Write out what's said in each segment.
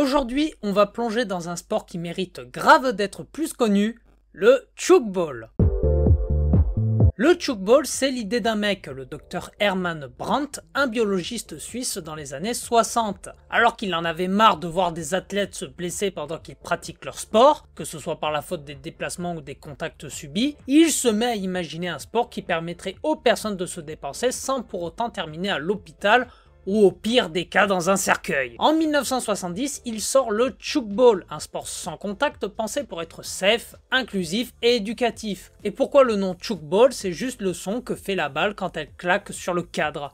Aujourd'hui, on va plonger dans un sport qui mérite grave d'être plus connu, le tchoukball. Le tchoukball, c'est l'idée d'un mec, le docteur Hermann Brandt, un biologiste suisse dans les années 60. Alors qu'il en avait marre de voir des athlètes se blesser pendant qu'ils pratiquent leur sport, que ce soit par la faute des déplacements ou des contacts subis, il se met à imaginer un sport qui permettrait aux personnes de se dépenser sans pour autant terminer à l'hôpital ou au pire des cas dans un cercueil. En 1970, il sort le tchoukball, un sport sans contact pensé pour être safe, inclusif et éducatif. Et pourquoi le nom tchoukball? C'est juste le son que fait la balle quand elle claque sur le cadre.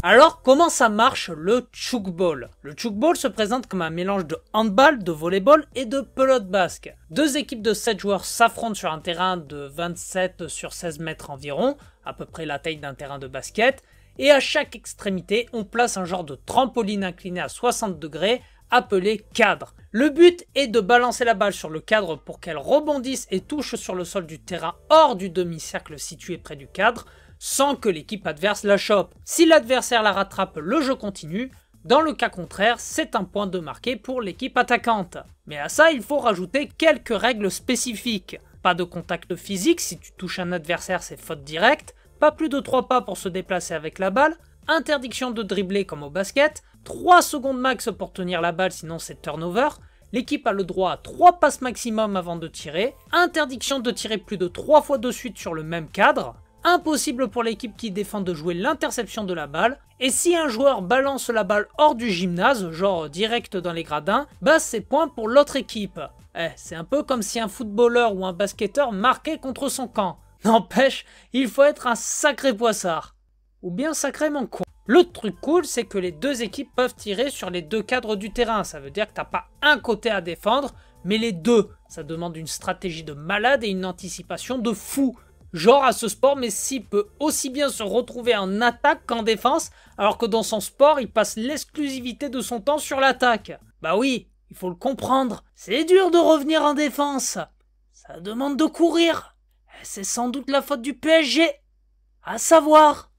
Alors, comment ça marche le tchoukball? Le tchoukball se présente comme un mélange de handball, de volleyball et de pelote basque. Deux équipes de 7 joueurs s'affrontent sur un terrain de 27 sur 16 mètres environ, à peu près la taille d'un terrain de basket, et à chaque extrémité, on place un genre de trampoline incliné à 60 degrés, appelé cadre. Le but est de balancer la balle sur le cadre pour qu'elle rebondisse et touche sur le sol du terrain hors du demi-cercle situé près du cadre, sans que l'équipe adverse la chope. Si l'adversaire la rattrape, le jeu continue. Dans le cas contraire, c'est un point de marqué pour l'équipe attaquante. Mais à ça, il faut rajouter quelques règles spécifiques. Pas de contact physique, si tu touches un adversaire, c'est faute directe. Pas plus de 3 pas pour se déplacer avec la balle. Interdiction de dribbler comme au basket. 3 secondes max pour tenir la balle, sinon c'est turnover. L'équipe a le droit à 3 passes maximum avant de tirer. Interdiction de tirer plus de 3 fois de suite sur le même cadre. Impossible pour l'équipe qui défend de jouer l'interception de la balle. Et si un joueur balance la balle hors du gymnase, genre direct dans les gradins, bah c'est point pour l'autre équipe. C'est un peu comme si un footballeur ou un basketteur marquait contre son camp. N'empêche, il faut être un sacré poissard. Ou bien sacrément con. Le truc cool, c'est que les deux équipes peuvent tirer sur les deux cadres du terrain. Ça veut dire que t'as pas un côté à défendre, mais les deux. Ça demande une stratégie de malade et une anticipation de fou. Genre à ce sport, Messi peut aussi bien se retrouver en attaque qu'en défense, alors que dans son sport, il passe l'exclusivité de son temps sur l'attaque. Bah oui, il faut le comprendre. C'est dur de revenir en défense. Ça demande de courir. C'est sans doute la faute du PSG. À savoir.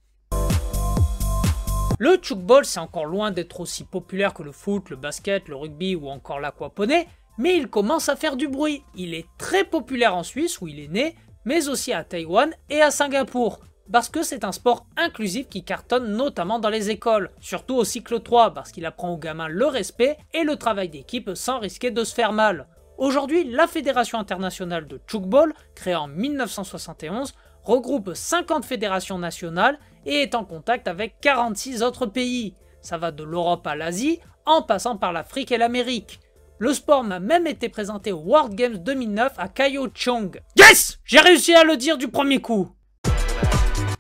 Le tchoukball, c'est encore loin d'être aussi populaire que le foot, le basket, le rugby ou encore l'aquaponie, mais il commence à faire du bruit. Il est très populaire en Suisse où il est né, mais aussi à Taïwan et à Singapour, parce que c'est un sport inclusif qui cartonne notamment dans les écoles, surtout au cycle 3, parce qu'il apprend aux gamins le respect et le travail d'équipe sans risquer de se faire mal. Aujourd'hui, la Fédération internationale de tchoukball, créée en 1971, regroupe 50 fédérations nationales et est en contact avec 46 autres pays. Ça va de l'Europe à l'Asie, en passant par l'Afrique et l'Amérique. Le sport m'a même été présenté au World Games 2009 à Kaohsiung. Yes! J'ai réussi à le dire du premier coup!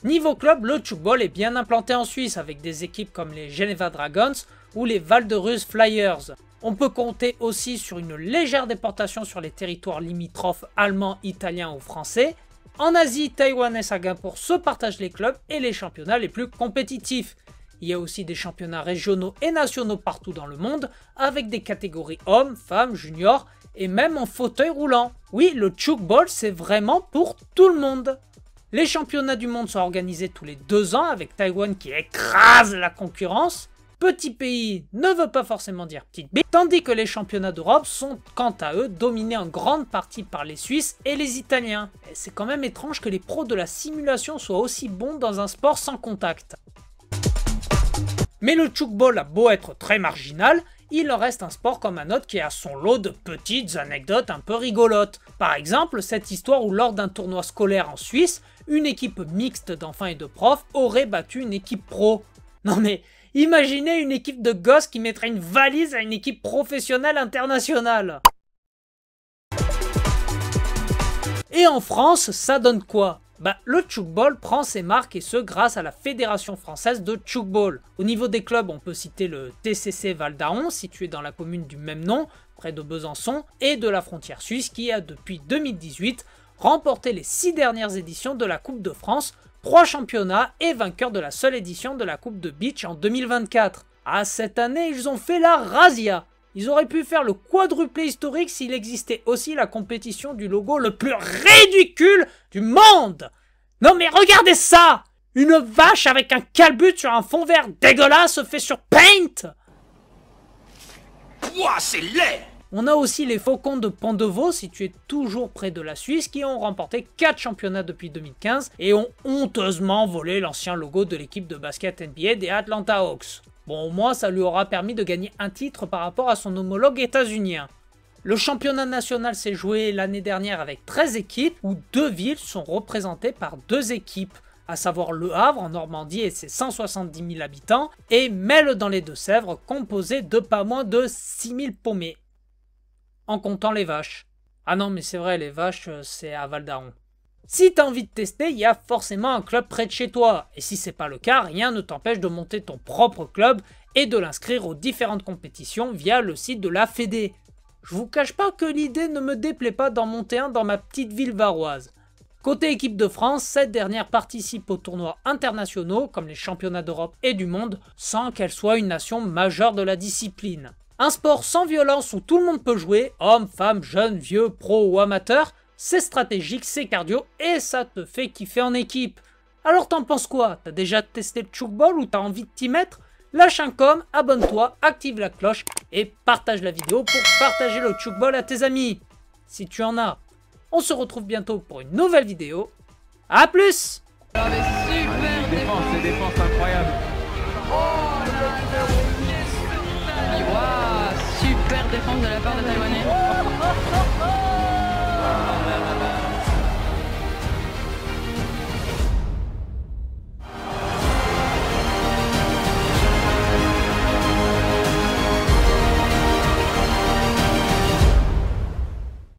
Niveau club, le tchoukball est bien implanté en Suisse avec des équipes comme les Geneva Dragons ou les Val de Ruz Flyers. On peut compter aussi sur une légère déportation sur les territoires limitrophes allemands, italiens ou français. En Asie, Taïwan et Singapour se partagent les clubs et les championnats les plus compétitifs. Il y a aussi des championnats régionaux et nationaux partout dans le monde, avec des catégories hommes, femmes, juniors et même en fauteuil roulant. Oui, le tchoukball, c'est vraiment pour tout le monde. Les championnats du monde sont organisés tous les 2 ans avec Taïwan qui écrase la concurrence. Petit pays ne veut pas forcément dire petite bille, tandis que les championnats d'Europe sont quant à eux dominés en grande partie par les Suisses et les Italiens. Et c'est quand même étrange que les pros de la simulation soient aussi bons dans un sport sans contact. Mais le tchoukball a beau être très marginal, il en reste un sport comme un autre qui a son lot de petites anecdotes un peu rigolotes. Par exemple, cette histoire où lors d'un tournoi scolaire en Suisse, une équipe mixte d'enfants et de profs aurait battu une équipe pro. Non mais, imaginez une équipe de gosses qui mettrait une valise à une équipe professionnelle internationale. Et en France, ça donne quoi? Le tchoukball prend ses marques et ce grâce à la Fédération française de tchoukball. Au niveau des clubs, on peut citer le TCC Val d'Aon, situé dans la commune du même nom, près de Besançon, et de la frontière suisse qui a depuis 2018 remporté les 6 dernières éditions de la Coupe de France, 3 championnats et vainqueur de la seule édition de la Coupe de Beach en 2024. Ah, cette année, ils ont fait la razzia. Ils auraient pu faire le quadruplé historique s'il existait aussi la compétition du logo le plus ridicule du monde. Non mais regardez ça! Une vache avec un calbut sur un fond vert dégueulasse fait sur Paint! Ouah, c'est laid! On a aussi les Faucons de Pont-de-Vaux, situés toujours près de la Suisse, qui ont remporté 4 championnats depuis 2015 et ont honteusement volé l'ancien logo de l'équipe de basket NBA des Atlanta Hawks. Bon, au moins ça lui aura permis de gagner un titre par rapport à son homologue états-unien. Le championnat national s'est joué l'année dernière avec 13 équipes, où 2 villes sont représentées par 2 équipes, à savoir Le Havre en Normandie et ses 170 000 habitants, et Melle dans les Deux-Sèvres, composé de pas moins de 6 000 paumés. En comptant les vaches. Ah non, mais c'est vrai, les vaches, c'est à Val d'Aron. Si t'as envie de tester, il y a forcément un club près de chez toi. Et si c'est pas le cas, rien ne t'empêche de monter ton propre club et de l'inscrire aux différentes compétitions via le site de la Fédé. Je vous cache pas que l'idée ne me déplaît pas d'en monter un dans ma petite ville varoise. Côté équipe de France, cette dernière participe aux tournois internationaux comme les championnats d'Europe et du monde sans qu'elle soit une nation majeure de la discipline. Un sport sans violence où tout le monde peut jouer, hommes, femmes, jeunes, vieux, pros ou amateurs, c'est stratégique, c'est cardio et ça te fait kiffer en équipe. Alors t'en penses quoi? T'as déjà testé le tchoukball ou t'as envie de t'y mettre? Lâche un com, abonne-toi, active la cloche et partage la vidéo pour partager le tchoukball à tes amis. Si tu en as. On se retrouve bientôt pour une nouvelle vidéo. A plus! Ah mais super défense, les défenses incroyables. Super défense de la part de Taïwanais.